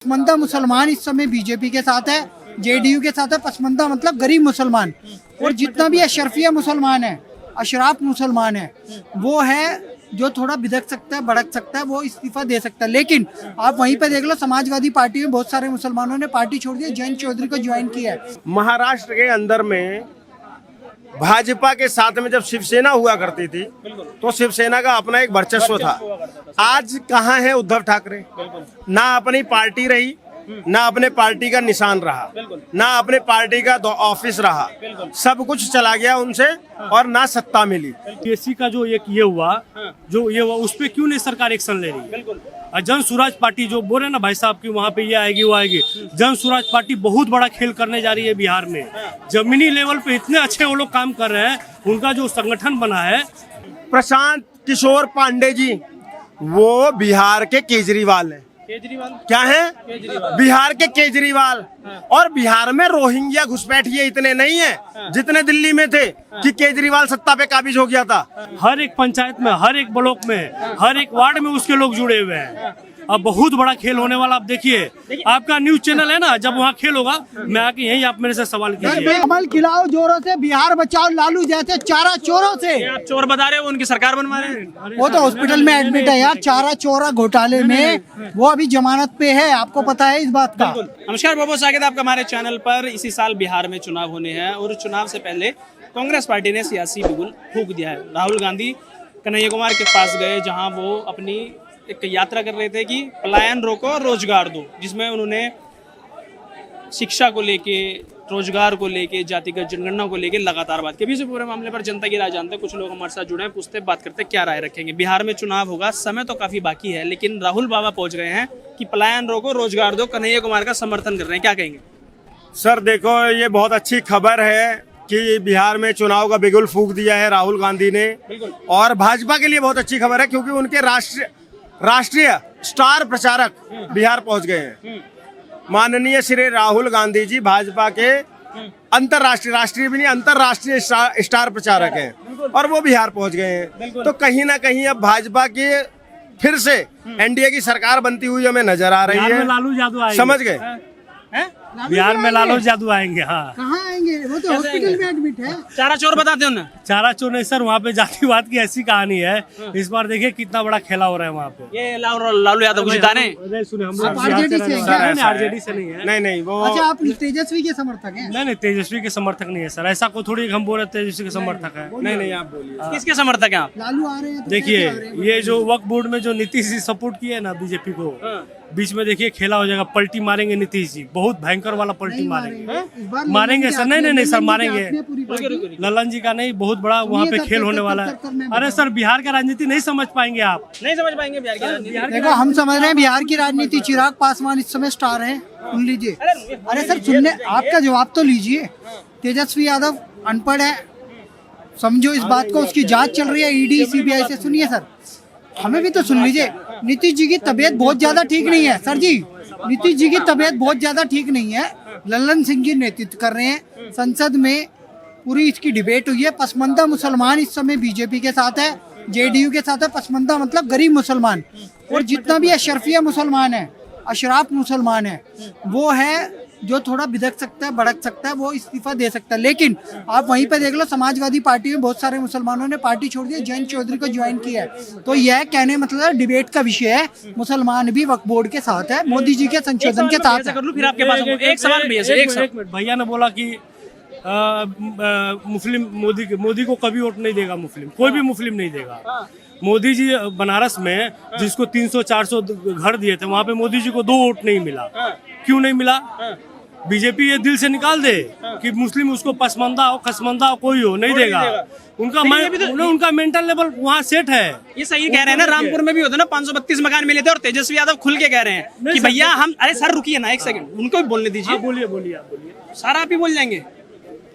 पसमंदा मुसलमान इस समय बीजेपी के साथ है, जेडीयू के साथ है। पसमंदा मतलब गरीब मुसलमान, और जितना भी अशरफिया मुसलमान है, अशराफ मुसलमान है, वो है जो थोड़ा बिदक सकता है, भड़क सकता है, वो इस्तीफा दे सकता है। लेकिन आप वहीं पे देख लो, समाजवादी पार्टी में बहुत सारे मुसलमानों ने पार्टी छोड़ दी, जयंत चौधरी को ज्वाइन किया है। महाराष्ट्र के अंदर में भाजपा के साथ में जब शिवसेना हुआ करती थी तो शिवसेना का अपना एक वर्चस्व था। आज कहाँ है उद्धव ठाकरे? ना अपनी पार्टी रही, ना अपने पार्टी का निशान रहा, ना अपने पार्टी का ऑफिस रहा, सब कुछ चला गया उनसे, और ना सत्ता मिली। पीएससी का जो ये हुआ उस पे क्यों नहीं सरकार एक्शन ले रही? और जन स्वराज पार्टी जो बोल रहे ना भाई साहब की वहाँ पे ये आएगी वो आएगी, जन स्वराज पार्टी बहुत बड़ा खेल करने जा रही है बिहार में। जमीनी लेवल पे इतने अच्छे वो लोग काम कर रहे हैं, उनका जो संगठन बना है। प्रशांत किशोर पांडे जी वो बिहार के केजरीवाल है। क्या है? बिहार के केजरीवाल। और बिहार में रोहिंग्या घुसपैठिए इतने नहीं है जितने दिल्ली में थे कि केजरीवाल सत्ता पे काबिज हो गया था। हर एक पंचायत में, हर एक ब्लॉक में, हर एक वार्ड में उसके लोग जुड़े हुए हैं। अब बहुत बड़ा खेल होने वाला। आप देखिए, आपका न्यूज चैनल है ना, जब वहाँ खेल होगा मैं आके यहीं आप मेरे से सवाल कीजिए। अमल खिलाओ जोरों से, बिहार बचाओ लालू जैसे चारा चोरों से। आप चोर बता रहे हो, उनकी सरकार बनवा रहे हैं। वो तो हॉस्पिटल में एडमिट है यार, चारा चोरा घोटाले में, वो अभी जमानत पे है, आपको पता है इस बात का। नमस्कार, बहुत बहुत स्वागत है आपका हमारे चैनल पर। इसी साल बिहार में चुनाव होने हैं और चुनाव से पहले कांग्रेस पार्टी ने सियासी बिगुल फूंक दिया है। राहुल गांधी कन्हैया कुमार के पास गए, जहां वो अपनी एक यात्रा कर रहे थे कि पलायन रोको रोजगार दो, जिसमें उन्होंने शिक्षा को लेके, रोजगार को लेके, जातिगत जनगणना को लेके लगातार बात की। अभी इस पूरे मामले पर जनता की राय जानते हैं। कुछ लोग हमारे साथ जुड़े हैं, पूछते बात करते क्या राय रखेंगे। बिहार में चुनाव होगा, समय तो काफी बाकी है, लेकिन राहुल बाबा पहुंच गए हैं कि पलायन रोको रोजगार दो, कन्हैया कुमार का समर्थन कर रहे हैं। क्या कहेंगे? सर देखो, ये बहुत अच्छी खबर है कि बिहार में चुनाव का बिगुल फूंक दिया है राहुल गांधी ने, और भाजपा के लिए बहुत अच्छी खबर है क्योंकि उनके राष्ट्रीय स्टार प्रचारक बिहार पहुंच गए हैं। माननीय श्री राहुल गांधी जी भाजपा के अंतरराष्ट्रीय, राष्ट्रीय भी नहीं, अंतरराष्ट्रीय स्टार प्रचारक हैं, और वो बिहार पहुंच गए हैं। तो कहीं ना कहीं अब भाजपा की फिर से एनडीए की सरकार बनती हुई हमें नजर आ रही है। लालू यादव आएंगे। समझ गए? बिहार में लालू यादव आएंगे। हाँ, कहाँ आएंगे? वो तो हॉस्पिटल में एडमिट है। चारा चोर बताते हो ना? चारा चोर नहीं सर, वहाँ पे जातिवाद की ऐसी कहानी है। इस बार देखिए कितना बड़ा खेला हो रहा है वहाँ पे। ये लालू यादव को जिताने? नहीं सुने, हम आप आरजेडी से हैं क्या? आरजेडी से नहीं है। नहीं वो अच्छा, आप तेजस्वी के समर्थक हैं? नहीं, तेजस्वी के समर्थक नहीं है सर, ऐसा को थोड़ी हम बोल रहे तेजस्वी के समर्थक है। नहीं आप बोलिए। किसके समर्थक हैं आप? लालू आ रहे हैं तो देखिए, कैसे आ रहे हैं? ये जो वक्फ बोर्ड में जो नीतीश जी सपोर्ट किए है ना बीजेपी को, बीच में देखिए खेला हो जाएगा, पलटी मारेंगे नीतीश जी, बहुत भयंकर वाला पलटी मारेंगे। इस बार मारेंगे ललन सर, के नहीं हाथ में सर, ललन के मारेंगे। हाथ में पूरी पार्टी। ललन जी का नहीं, बहुत बड़ा वहाँ पे खेल होने वाला है। अरे सर, बिहार का राजनीति नहीं समझ पाएंगे आप। नहीं समझ पाएंगे बिहार की राजनीति। देखो, हम समझ रहे हैं बिहार की राजनीति। चिराग पासवान इस समय स्टार है, सुन लीजिए। अरे सर सुनने, आपका जवाब तो लीजिए। तेजस्वी यादव अनपढ़ है, समझो इस बात को। उसकी जांच चल रही है ईडी सीबीआई से। सुनिए सर, हमें भी तो सुन लीजिए। नीतीश जी की तबीयत बहुत ज्यादा ठीक नहीं है सर जी, नीतीश जी की तबीयत बहुत ज्यादा ठीक नहीं है। ललन सिंह जी नेतृत्व कर रहे हैं, संसद में पूरी इसकी डिबेट हुई है। पसमंदा मुसलमान इस समय बीजेपी के साथ है, जेडीयू के साथ है। पसमंदा मतलब गरीब मुसलमान, और जितना भी अशरफिया मुसलमान है, अशराफ मुसलमान है, वो है जो थोड़ा बिदक सकता है, भड़क सकता है, वो इस्तीफा दे सकता है। लेकिन आप वहीं पे देख लो, समाजवादी पार्टी में बहुत सारे मुसलमानों ने पार्टी छोड़ दी, जयंत चौधरी को ज्वाइन किया है। तो यह कहने मतलब डिबेट का विषय है, मुसलमान भी वक्फ बोर्ड के साथ है, मोदी जी के संशोधन के साथ है। कर लूं फिर आपके पास एक सवाल भैया से, एक सवाल। भैया ने बोला कि मुस्लिम मोदी को कभी वोट नहीं देगा, मुस्लिम कोई भी मुस्लिम नहीं देगा। मोदी जी बनारस में जिसको 300-400 घर दिए थे, वहाँ पे मोदी जी को 2 वोट नहीं मिला। क्यों नहीं मिला? बीजेपी ये दिल से निकाल दे कि मुस्लिम उसको पसमंदा हो, खसमंदा हो, कोई हो, नहीं देगा। उनका मेंटल लेवल वहाँ सेट है। ये सही कह रहे हैं ना, रामपुर में भी होता है ना, 532 मकान मिले थे और तेजस्वी यादव खुल के कह रहे हैं कि भैया हम। अरे सर रुकिए ना एक सेकंड, उनको भी बोलने दीजिए। बोलिए। सारा आप ही बोल जाएंगे?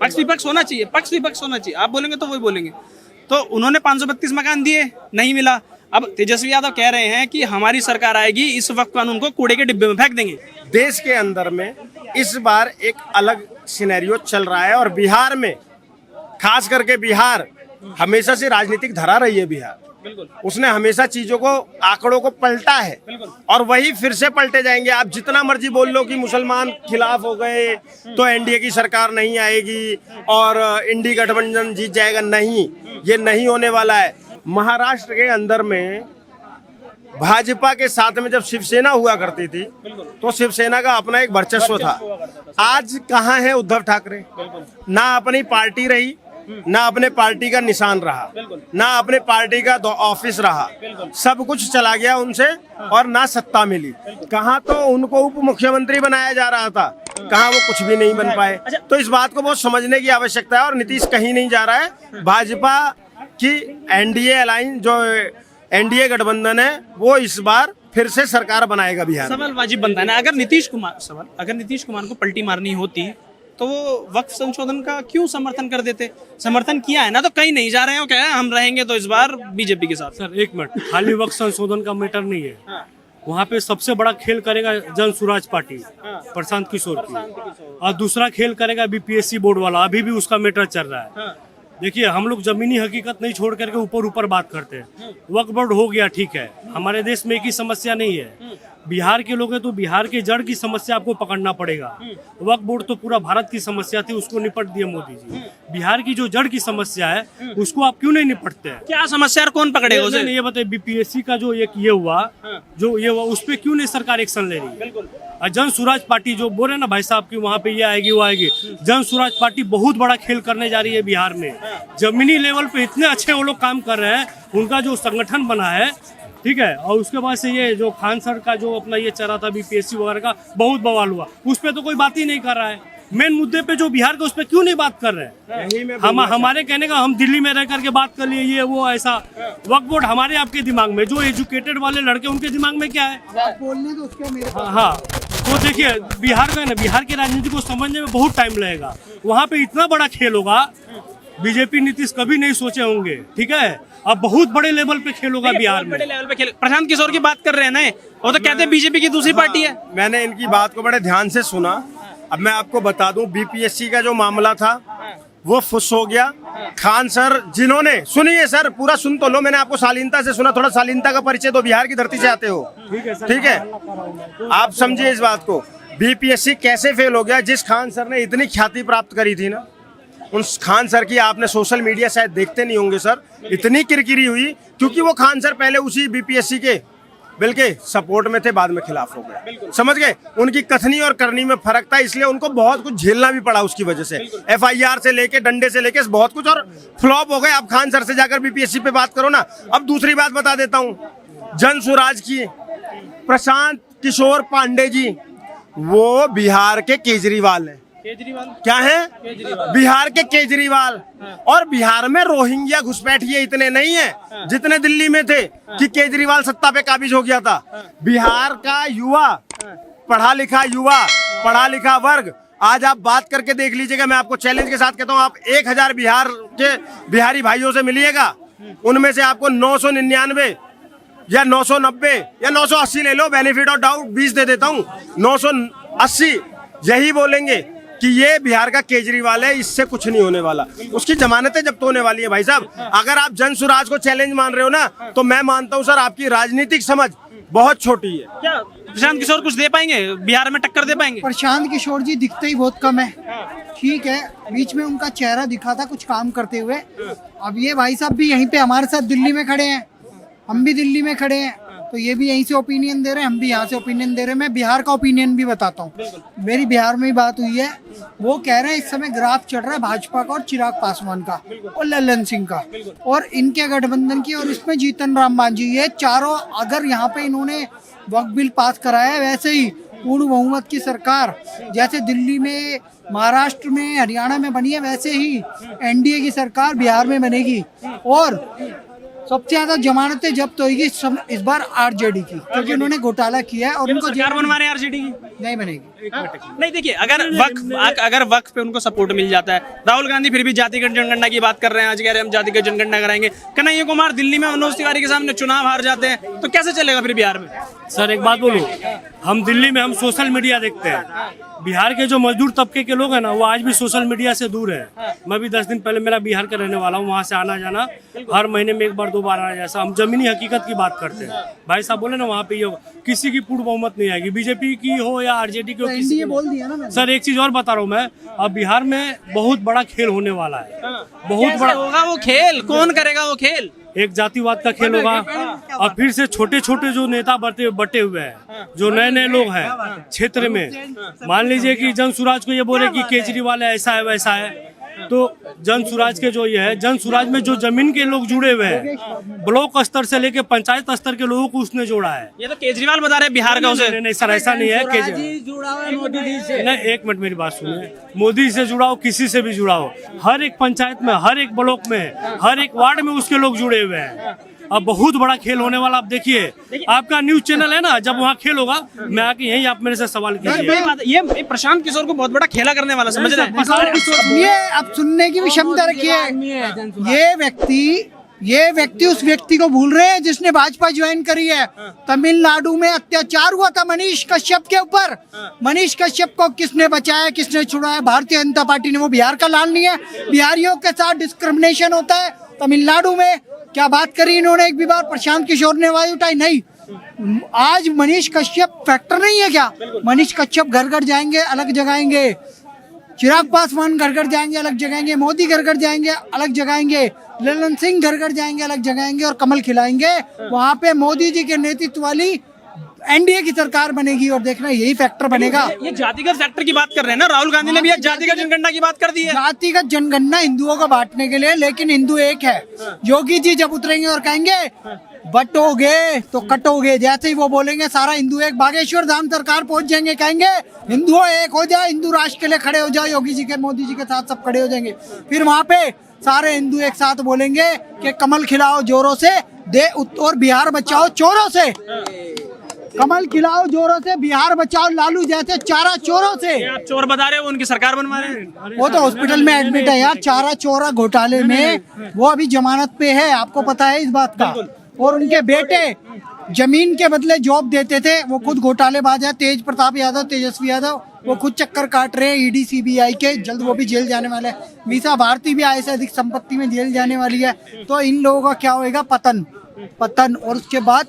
पक्ष विपक्ष होना चाहिए, पक्ष विपक्ष होना चाहिए। आप बोलेंगे तो वही बोलेंगे। तो उन्होंने 532 मकान दिए, नहीं मिला। अब तेजस्वी यादव कह रहे हैं कि हमारी सरकार आएगी, इस वक्त कानून को कूड़े के डिब्बे में फेंक देंगे। देश के अंदर में इस बार एक अलग सिनेरियो चल रहा है, और बिहार में खास करके बिहार हमेशा से राजनीतिक धरा रही है बिहार। उसने हमेशा चीजों को, आंकड़ों को पलटा है और वही फिर से पलटे जाएंगे। आप जितना मर्जी बोल लो कि मुसलमान खिलाफ हो गए तो एनडीए की सरकार नहीं आएगी और इंडी गठबंधन जीत जाएगा, नहीं, ये नहीं होने वाला है। महाराष्ट्र के अंदर में भाजपा के साथ में जब शिवसेना हुआ करती थी तो शिवसेना का अपना एक वर्चस्व था। आज कहाँ है उद्धव ठाकरे? ना अपनी पार्टी रही, ना अपने पार्टी का निशान रहा, ना अपने पार्टी का ऑफिस रहा, सब कुछ चला गया उनसे और ना सत्ता मिली। कहाँ तो उनको उप मुख्यमंत्री बनाया जा रहा था, कहाँ वो कुछ भी नहीं बन पाए। तो इस बात को बहुत समझने की आवश्यकता है और नीतीश कहीं नहीं जा रहा है। भाजपा की एनडीए अलायंस, जो एनडीए गठबंधन है, वो इस बार फिर से सरकार बनाएगा बिहार में। सवाल वाजिब बनता है ना, अगर नीतीश कुमार को पलटी मारनी होती तो वो वक्फ संशोधन का क्यों समर्थन कर देते? समर्थन किया है ना, तो कहीं नहीं जा रहे हो क्या? हम रहेंगे तो इस बार बीजेपी के साथ। सर एक मिनट, खाली वक्त संशोधन का मैटर नहीं है। वहाँ पे सबसे बड़ा खेल करेगा जन स्वराज पार्टी, प्रशांत किशोर की, और दूसरा खेल करेगा बीपीएससी बोर्ड वाला। अभी भी उसका मैटर चल रहा है। देखिए, हम लोग जमीनी हकीकत नहीं छोड़ करके ऊपर बात करते हैं। वक्फ बोर्ड हो गया, ठीक है, हमारे देश में एक ही समस्या नहीं है। बिहार के लोग हैं तो बिहार के जड़ की समस्या आपको पकड़ना पड़ेगा। वक्फ बोर्ड तो पूरा भारत की समस्या थी, उसको निपट दिए मोदी जी। बिहार की जो जड़ की समस्या है उसको आप क्यों नहीं निपटते हैं? क्या समस्या, कौन पकड़ेगा उसे? ये बताइए, बीपीएससी का जो ये हुआ, उस पर क्यों नहीं सरकार एक्शन ले रही? और जन स्वराज पार्टी जो बोल रहे ना भाई साहब की वहाँ पे ये आएगी वो आएगी, जन स्वराज पार्टी बहुत बड़ा खेल करने जा रही है बिहार में। जमीनी लेवल पे इतने अच्छे वो लोग काम कर रहे हैं, उनका जो संगठन बना है, ठीक है। और उसके बाद से ये जो खान सर का जो अपना ये चला था बीपीएससी वगैरह का, बहुत बवाल हुआ, उस पर तो कोई बात ही नहीं कर रहा है। मेन मुद्दे पे जो बिहार का, उस पर क्यों नहीं बात कर रहे हैं? हमारे कहने का, हम दिल्ली में रह करके बात कर लिए, ये वो ऐसा। वक्फ बोर्ड हमारे आपके दिमाग में, जो एजुकेटेड वाले लड़के उनके दिमाग में क्या है? बोलने तो उसके मेरे हाँ, तो देखिए, बिहार का ना, बिहार की राजनीति को समझने में बहुत टाइम लगेगा। वहाँ पे इतना बड़ा खेल होगा, बीजेपी नीतीश कभी नहीं सोचे होंगे, ठीक है। अब बहुत बड़े लेवल पे खेल होगा बिहार में। बड़े लेवल पे खेल। प्रशांत किशोर की बात कर रहे हैं ना, वो तो कहते हैं बीजेपी की दूसरी पार्टी है। मैंने इनकी बात को बड़े ध्यान से सुना। अब मैं आपको बता दूं, बीपीएससी का जो मामला था वो फुस हो गया। खान सर, जिन्होंने, सुनिए सर, पूरा सुन तो लो, मैंने आपको शालीनता से सुना, थोड़ा शालीनता का परिचय दो, बिहार की धरती से आते हो, ठीक है। आप समझिए इस बात को, बीपीएससी कैसे फेल हो गया? जिस खान सर ने इतनी ख्याति प्राप्त करी थी ना, उन खान सर की आपने सोशल मीडिया शायद देखते नहीं होंगे सर, इतनी किरकिरी हुई, क्योंकि वो खान सर पहले उसी बीपीएससी के बल्कि सपोर्ट में थे, बाद में खिलाफ हो गए। समझ गए? उनकी कथनी और करनी में फर्क था, इसलिए उनको बहुत कुछ झेलना भी पड़ा उसकी वजह से। एफआईआर से लेके, डंडे से लेके बहुत कुछ, और फ्लॉप हो गए। अब खान सर से जाकर बीपीएससी पे बात करो ना। अब दूसरी बात बता देता हूँ, जन स्वराज की, प्रशांत किशोर पांडे जी, वो बिहार के केजरीवाल है। केजरीवाल क्या है? बिहार के केजरीवाल। और बिहार में रोहिंग्या घुसपैठिए इतने नहीं है जितने दिल्ली में थे कि केजरीवाल सत्ता पे काबिज हो गया था। बिहार का युवा, पढ़ा लिखा वर्ग, आज आप बात करके देख लीजिएगा। मैं आपको चैलेंज के साथ कहता हूँ, आप 1000 बिहार के बिहारी भाइयों से मिलिएगा, उनमें से आपको 999 या 990 या 980 ले लो, बेनिफिट ऑफ डाउट 20 दे देता हूँ, 980 यही बोलेंगे कि ये बिहार का केजरीवाल है, इससे कुछ नहीं होने वाला। उसकी जमानतें जब्त होने वाली है भाई साहब। अगर आप जन स्वराज को चैलेंज मान रहे हो ना, तो मैं मानता हूँ सर, आपकी राजनीतिक समझ बहुत छोटी है। क्या प्रशांत किशोर कुछ दे पाएंगे बिहार में, टक्कर दे पाएंगे? प्रशांत किशोर जी दिखते ही बहुत कम है, ठीक है। बीच में उनका चेहरा दिखा था कुछ काम करते हुए। अब ये भाई साहब भी यहीं पे हमारे साथ दिल्ली में खड़े हैं, हम भी दिल्ली में खड़े हैं, तो ये भी यहीं से ओपिनियन दे रहे हैं, हम भी यहाँ से ओपिनियन दे रहे हैं। मैं बिहार का ओपिनियन भी बताता हूँ। मेरी बिहार में ही बात हुई है, वो कह रहे हैं इस समय ग्राफ चढ़ रहा है भाजपा का और चिराग पासवान का और ललन सिंह का और इनके गठबंधन की, और इसमें जीतन राम मांझी, ये चारों, अगर यहाँ पे इन्होंने वक्फ बिल पास कराया है, वैसे ही पूर्ण बहुमत की सरकार जैसे दिल्ली में, महाराष्ट्र में, हरियाणा में बनी है, वैसे ही एनडीए की सरकार बिहार में बनेगी। और सबसे ज्यादा जमानतें जब्त होगी इस बार आरजेडी की, क्योंकि उन्होंने घोटाला किया है और उनको सरकार बनवा रहे हैं आरजेडी की। नहीं बनेगी। नहीं, देखिए, अगर वक्फ पे उनको सपोर्ट मिल जाता है, राहुल गांधी फिर भी जातिगत जनगणना की बात कर रहे हैं, आज कह रहे हैं हम जातिगत जनगणना कराएंगे। कन्हैया कुमार दिल्ली में मनोज तिवारी के सामने चुनाव हार जाते हैं, तो कैसे चलेगा फिर बिहार में? सर एक बात बोलूं, हम दिल्ली में हम सोशल मीडिया देखते हैं, बिहार के जो मजदूर तबके के लोग हैं ना, वो आज भी सोशल मीडिया से दूर है। मैं भी 10 दिन पहले, मेरा बिहार का रहने वाला हूँ, वहाँ से आना जाना हर महीने में एक बार दो बार आना, जैसा हम जमीनी हकीकत की बात करते हैं। भाई साहब बोले ना वहाँ पे ये किसी की पूर्ण बहुमत नहीं आएगी, बीजेपी की हो या आरजेडी की हो, किसी की बोल दिया ना मैंने। सर एक चीज और बता रहा हूँ मैं, अब बिहार में बहुत बड़ा खेल होने वाला है, बहुत बड़ा होगा वो खेल, कौन करेगा वो खेल? एक जातिवाद का खेल होगा और फिर से छोटे छोटे जो नेता बटे हुए हैं, जो नए नए लोग हैं क्षेत्र में, मान लीजिए कि जन सुराज को ये बोले कि केजरीवाल ऐसा है वैसा है, तो जन सुराज के जो ये है, जन सुराज में जो जमीन के लोग जुड़े हुए हैं, ब्लॉक स्तर से लेके पंचायत स्तर के लोगों को उसने जोड़ा है। ये तो केजरीवाल बता रहे हैं बिहार का उसे। नहीं सर ऐसा नहीं है, केजरीवाल मोदी जी से। नहीं, एक मिनट मेरी बात सुनिए, मोदी से जुड़ा हो किसी से भी जुड़ा हो, हर एक पंचायत में, हर एक ब्लॉक में, हर एक वार्ड में उसके लोग जुड़े हुए हैं। अब बहुत बड़ा खेल होने वाला, आप देखिए आपका न्यूज चैनल है ना, जब वहाँ खेल होगा मैं आके यहीं आप मेरे से सवाल कीजिए। ये प्रशांत किशोर को बहुत बड़ा खेला करने वाला समझ रहे हैं? ये अब सुनने की भी क्षमता रखिए। ये व्यक्ति उस व्यक्ति को भूल रहे हैं जिसने भाजपा ज्वाइन करी है। तमिलनाडु में अत्याचार हुआ था मनीष कश्यप के ऊपर। मनीष कश्यप को किसने बचाया, किसने छुड़ाया? भारतीय जनता पार्टी ने। वो बिहार का लाल नहीं है। बिहारियों के साथ डिस्क्रिमिनेशन होता है तमिलनाडु में। क्या बात करी इन्होंने एक भी बार? प्रशांत किशोर ने आवाज उठाई? नहीं। आज मनीष कश्यप फैक्टर नहीं है क्या? मनीष कश्यप घर घर जाएंगे, अलग जगाएंगे। चिराग पासवान घर घर जाएंगे, अलग जगाएंगे। मोदी घर घर जाएंगे, अलग जगाएंगे। ललन सिंह घर घर जाएंगे, अलग जगाएंगे और कमल खिलाएंगे। वहां पे मोदी जी के नेतृत्व वाली एनडीए की सरकार बनेगी और देखना यही फैक्टर बनेगा। ये जातिगत फैक्टर की बात कर रहे हैं ना, राहुल गांधी ने भी जातिगत जनगणना की बात कर दी है। जातिगत जनगणना हिंदुओं को बांटने के लिए, लेकिन हिंदू एक है। योगी जी जब उतरेंगे और कहेंगे बटोगे तो कटोगे, जैसे ही वो बोलेंगे सारा हिंदू एक, बागेश्वर धाम सरकार पहुंच जाएंगे, कहेंगे हिंदुओं एक हो जाए, हिंदू राष्ट्र के लिए खड़े हो जाए। योगी जी के, मोदी जी के साथ सब खड़े हो जाएंगे। फिर वहां पे सारे हिंदू एक साथ बोलेंगे कि कमल खिलाओ जोरों से, और बिहार बचाओ चोरों से। कमल खिलाओ जोरों से, बिहार बचाओ लालू जैसे चारा चोरों से। आप चोर बता रहे हो, उनकी सरकार बनवा रहे हैं। वो तो हॉस्पिटल में एडमिट है यार, चारा चोरा घोटाले में। वो अभी जमानत पे है, आपको पता है इस बात का। और उनके बेटे जमीन के बदले जॉब देते थे, वो खुद घोटालेबाज है। तेज प्रताप यादव, तेजस्वी यादव, वो खुद चक्कर काट रहे हैं ईडी सीबीआई के। जल्द वो भी जेल जाने वाले हैं। मीसा भारती भी आय से अधिक संपत्ति में जेल जाने वाली है। तो इन लोगों का क्या होएगा? पतन। और उसके बाद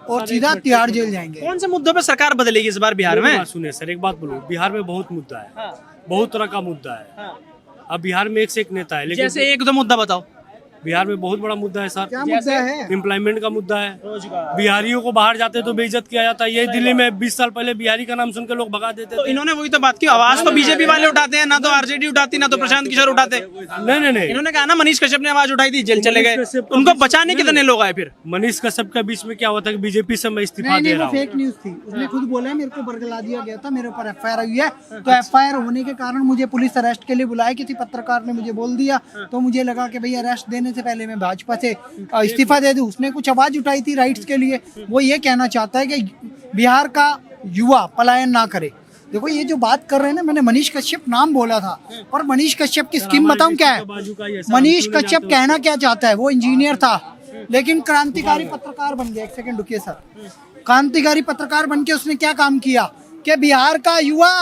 और सीधा तिहाड़ जेल जाएंगे। कौन से मुद्दों पे सरकार बदलेगी इस बार बिहार में? सुनिए सर एक बात बोलूं, बिहार में बहुत मुद्दा है, बहुत तरह का मुद्दा है। अब बिहार में एक से एक नेता है, लेकिन जैसे एक दो मुद्दा बताओ। बिहार में बहुत बड़ा मुद्दा है सर। क्या मुद्दा है? एम्प्लॉयमेंट का मुद्दा है। बिहारियों को बाहर जाते तो बेइज्जत किया जाता है। ये दिल्ली में 20 साल पहले बिहारी का नाम सुन के लोग भगा देते तो थे। इन्होंने वही तो बात की, आवाज तो बीजेपी वाले उठाते हैं, ना तो आरजेडी उठाती, ना तो प्रशांत किशोर उठाते। नहीं इन्होंने कहा ना मनीष कश्यप ने आवाज उठाई थी, जेल चले गए। उनको बचाने कितने लोग आए फिर? मनीष कश्यप के बीच में क्या हुआ था कि बीजेपी से मैं इस्तीफा दे नहीं, रहा वो हूँ। फेक न्यूज थी। उसने खुद बोला है मेरे को बरगला दिया गया था, मेरे ऊपर एफआईआर हुई है। तो एफआईआर होने के कारण मुझे पुलिस अरेस्ट के लिए बुलाया। किसी पत्रकार ने मुझे बोल दिया, तो मुझे लगा कि भाई अरेस्ट देने से पहले मैं भाजपा से इस्तीफा दे दूं। उसने कुछ आवाज उठाई थी राइट्स के लिए। वो ये कहना चाहता है कि बिहार का युवा पलायन ना करे। देखो ये जो बात कर रहे हैं ना, मैंने मनीष कश्यप नाम बोला था, और मनीष कश्यप की स्कीम बताऊं क्या है? मनीष कश्यप कहना क्या चाहता है? वो इंजीनियर था, लेकिन क्रांतिकारी पत्रकार बन गया। एक सेकंड रुकिए सर। क्रांतिकारी पत्रकार बन के उसने क्या काम किया कि बिहार का युवा,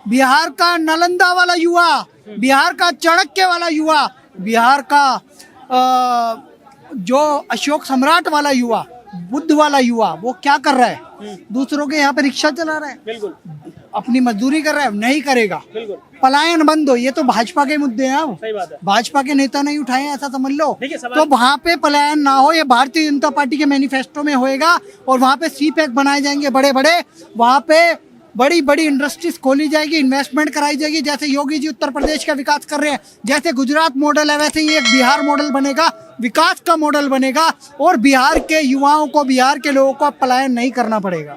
बिहार का नालंदा वाला युवा, बिहार का चाणक्य वाला युवा, बिहार का जो अशोक सम्राट वाला युवा, बुद्ध वाला युवा, वो क्या कर रहा है? दूसरों के यहाँ पे रिक्शा चला रहा है, अपनी मजदूरी कर रहा है। नहीं करेगा। पलायन बंद हो, ये तो भाजपा के मुद्दे हैं। भाजपा के नेता नहीं उठाए, ऐसा समझ लो। तो वहाँ पे पलायन ना हो, ये भारतीय जनता पार्टी के मैनिफेस्टो में होएगा। और वहाँ पे सी पैक बनाए जाएंगे बड़े बड़े, वहाँ पे बड़ी बड़ी इंडस्ट्रीज खोली जाएगी, इन्वेस्टमेंट कराई जाएगी। जैसे योगी जी उत्तर प्रदेश का विकास कर रहे हैं, जैसे गुजरात मॉडल है, वैसे ही एक बिहार मॉडल बनेगा, विकास का मॉडल बनेगा। और बिहार के युवाओं को, बिहार के लोगों को पलायन नहीं करना पड़ेगा।